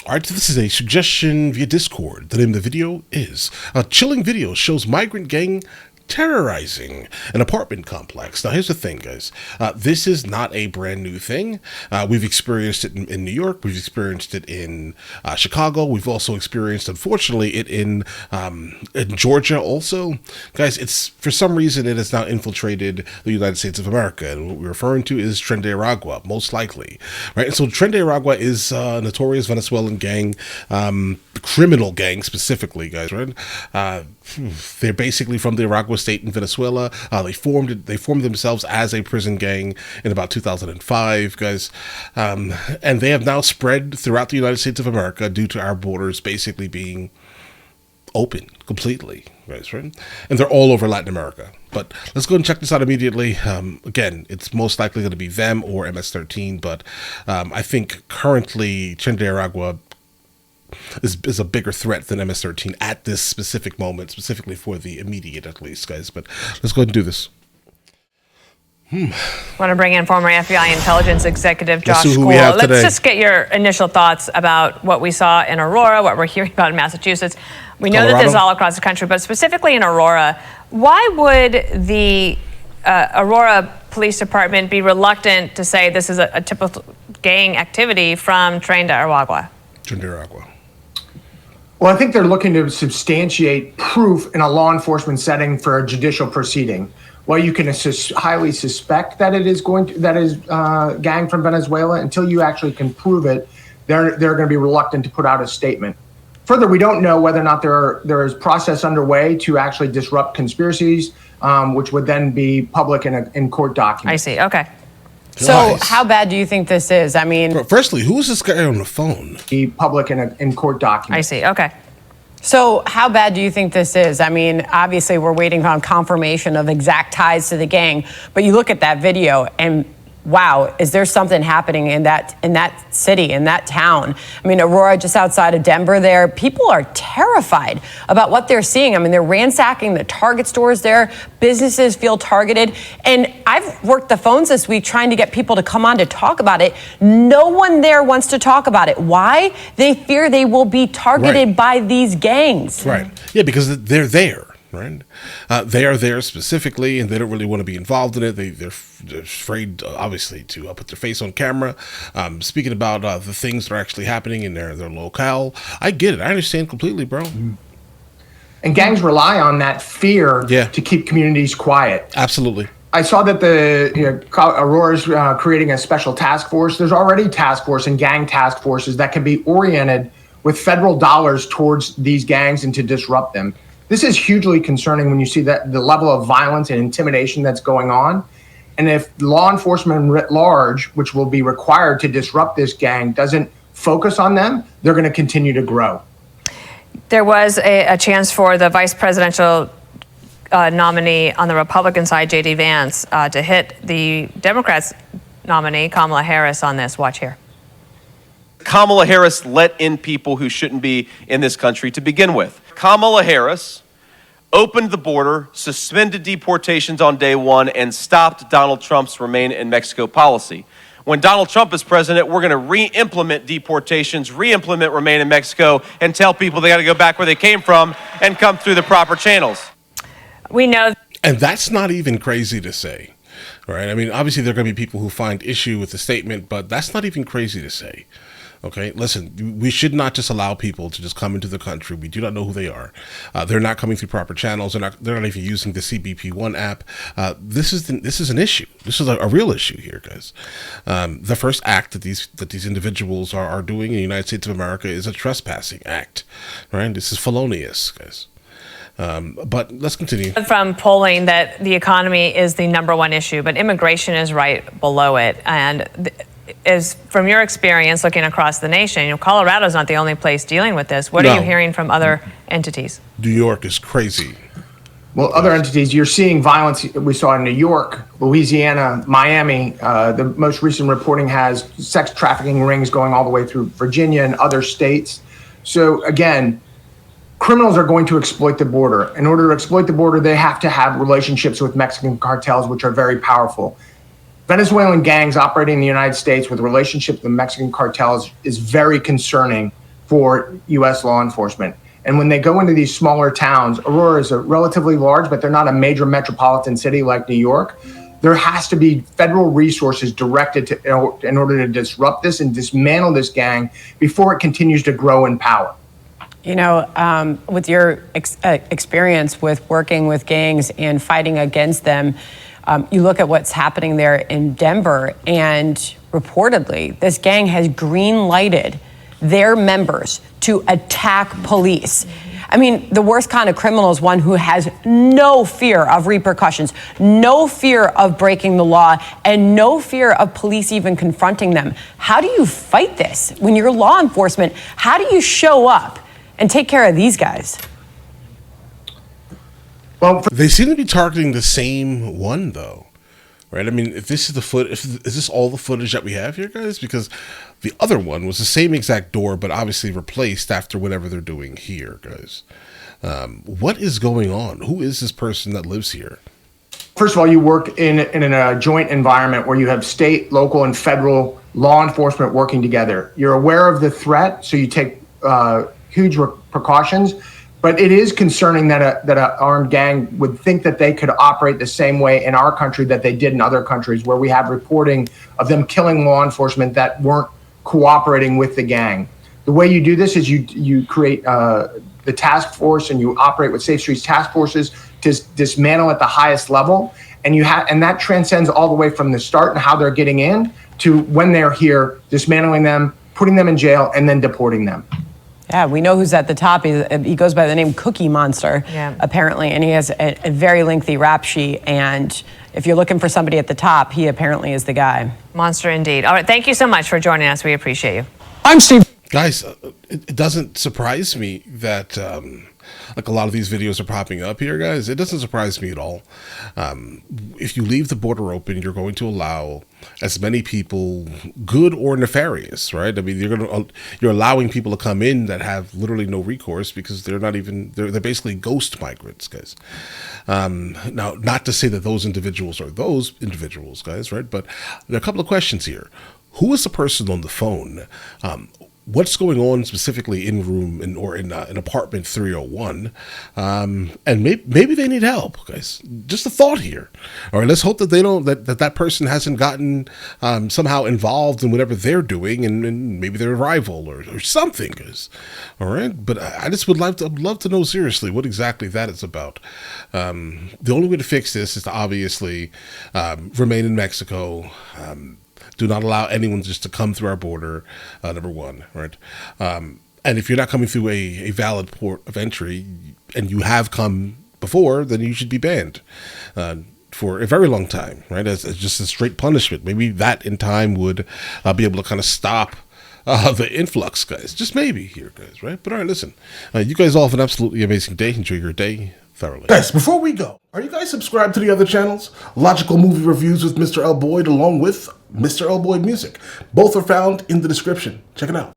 All right, so this is a suggestion via Discord. The name of the video is a chilling video shows migrant gang terrorizing an apartment complex. Now, here's the thing, guys. This is not a brand new thing. We've experienced it in New York. We've experienced it in Chicago. We've also experienced, unfortunately, it in Georgia also. Guys, it's for some reason it has now infiltrated the United States of America. And what we're referring to is Tren de Aragua, most likely. Right? And so Tren de Aragua is a notorious Venezuelan gang, criminal gang specifically, guys, right? They're basically from the Aragua state in Venezuela. They formed themselves as a prison gang in about 2005, guys. And they have now spread throughout the United States of America due to our borders basically being open completely, guys, right? And they're all over Latin America. But let's go and check this out immediately. Again, it's most likely going to be them or MS-13, but I think currently Tren de Aragua is a bigger threat than MS-13 at this specific moment, specifically for the immediate, at least, guys. But let's go ahead and do this. Want to bring in former FBI intelligence executive Josh School. Let's just get your initial thoughts about what we saw in Aurora, what we're hearing about in Massachusetts. We know that this is all across the country, but specifically in Aurora, why would the Aurora Police Department be reluctant to say this is a typical gang activity from Tren de Aragua? Tren de Aragua. Well, I think they're looking to substantiate proof in a law enforcement setting for a judicial proceeding. Well, you can highly suspect that it is gang from Venezuela. Until you actually can prove it, they're going to be reluctant to put out a statement. Further, we don't know whether or not there is process underway to actually disrupt conspiracies, which would then be public in court documents. I see. Okay. So how bad do you think this is? I mean, firstly, who is this guy on the phone? Be public in court documents. I see. Okay. So how bad do you think this is? I mean, obviously we're waiting on confirmation of exact ties to the gang, but you look at that video and wow, is there something happening in that city, in that town? I mean, Aurora, just outside of Denver there, people are terrified about what they're seeing. I mean, they're ransacking the Target stores there. Businesses feel targeted. And I've worked the phones this week trying to get people to come on to talk about it. No one there wants to talk about it. Why? They fear they will be targeted by these gangs. Right. Yeah, because they're there. Right, they are there specifically, and they don't really want to be involved in it. They're afraid, obviously, to put their face on camera. Speaking about the things that are actually happening in their locale, I get it. I understand completely, bro. And gangs rely on that fear to keep communities quiet. Absolutely. I saw that Aurora's creating a special task force. There's already task force and gang task forces that can be oriented with federal dollars towards these gangs and to disrupt them. This is hugely concerning when you see that the level of violence and intimidation that's going on. And if law enforcement writ large, which will be required to disrupt this gang, doesn't focus on them, they're going to continue to grow. There was a chance for the vice presidential nominee on the Republican side, J.D. Vance, to hit the Democrats nominee, Kamala Harris, on this. Watch here. Kamala Harris let in people who shouldn't be in this country to begin with. Kamala Harris opened the border, suspended deportations on day one, and stopped Donald Trump's Remain in Mexico policy. When Donald Trump is president, we're going to re-implement deportations, re-implement Remain in Mexico, and tell people they got to go back where they came from and come through the proper channels. We know. And that's not even crazy to say, right? I mean, obviously there are going to be people who find issue with the statement, but that's not even crazy to say. Okay, listen, we should not just allow people to just come into the country. We do not know who they are. They're not coming through proper channels. They're not even using the CBP1 app. This is an issue. This is a real issue here, guys. The first act that these individuals are doing in the United States of America is a trespassing act, right? This is felonious, guys. But let's continue. From polling that the economy is the #1 issue, but immigration is right below it. And is from your experience looking across the nation, Colorado's not the only place dealing with this. What are you hearing from other entities? New York is crazy. Well, other entities, you're seeing violence we saw in New York, Louisiana, Miami. The most recent reporting has sex trafficking rings going all the way through Virginia and other states. So again, criminals are going to exploit the border. In order to exploit the border, they have to have relationships with Mexican cartels, which are very powerful. Venezuelan gangs operating in the United States with relationships with Mexican cartels is very concerning for U.S. law enforcement. And when they go into these smaller towns, Aurora is a relatively large, but they're not a major metropolitan city like New York. There has to be federal resources directed to in order to disrupt this and dismantle this gang before it continues to grow in power. You know, with your experience with working with gangs and fighting against them, you look at what's happening there in Denver, and reportedly, this gang has green-lighted their members to attack police. I mean, the worst kind of criminal is one who has no fear of repercussions, no fear of breaking the law, and no fear of police even confronting them. How do you fight this? When you're law enforcement, how do you show up and take care of these guys? Well, they seem to be targeting the same one, though, right? I mean, if this is is this all the footage that we have here, guys? Because the other one was the same exact door, but obviously replaced after whatever they're doing here, guys. What is going on? Who is this person that lives here? First of all, you work in a joint environment where you have state, local, and federal law enforcement working together. You're aware of the threat, so you take huge precautions. But it is concerning that an armed gang would think that they could operate the same way in our country that they did in other countries, where we have reporting of them killing law enforcement that weren't cooperating with the gang. The way you do this is you create the task force, and you operate with Safe Streets task forces to dismantle at the highest level. And and that transcends all the way from the start and how they're getting in to when they're here, dismantling them, putting them in jail, and then deporting them. Yeah, we know who's at the top. He goes by the name Cookie Monster, apparently, and he has a very lengthy rap sheet. And if you're looking for somebody at the top, he apparently is the guy. Monster indeed. All right, thank you so much for joining us. We appreciate you. I'm Steve. Guys, it doesn't surprise me that like a lot of these videos are popping up here, guys. It doesn't surprise me at all. If you leave the border open, you're going to allow as many people, good or nefarious, right? I mean, you're allowing people to come in that have literally no recourse because they're basically ghost migrants, guys. Now, not to say that those individuals are those individuals, guys, right? But there are a couple of questions here. Who is the person on the phone? What's going on specifically in room or in apartment 301? And maybe they need help, guys. Just a thought here. All right, let's hope that they don't that person hasn't gotten somehow involved in whatever they're doing, and maybe they're a rival or something, guys. All right, but I just would love to know seriously what exactly that is about. The only way to fix this is to obviously remain in Mexico. Do not allow anyone just to come through our border, number one, right? And if you're not coming through a valid port of entry, and you have come before, then you should be banned for a very long time, right? As just a straight punishment. Maybe that in time would be able to kind of stop the influx, guys. Just maybe here, guys, right? But all right, listen. You guys all have an absolutely amazing day. Enjoy your day thoroughly. Guys, before we go, are you guys subscribed to the other channels? Logical Movie Reviews with Mr. L. Boyd, along with Mr. L. Boyd Music. Both are found in the description. Check it out.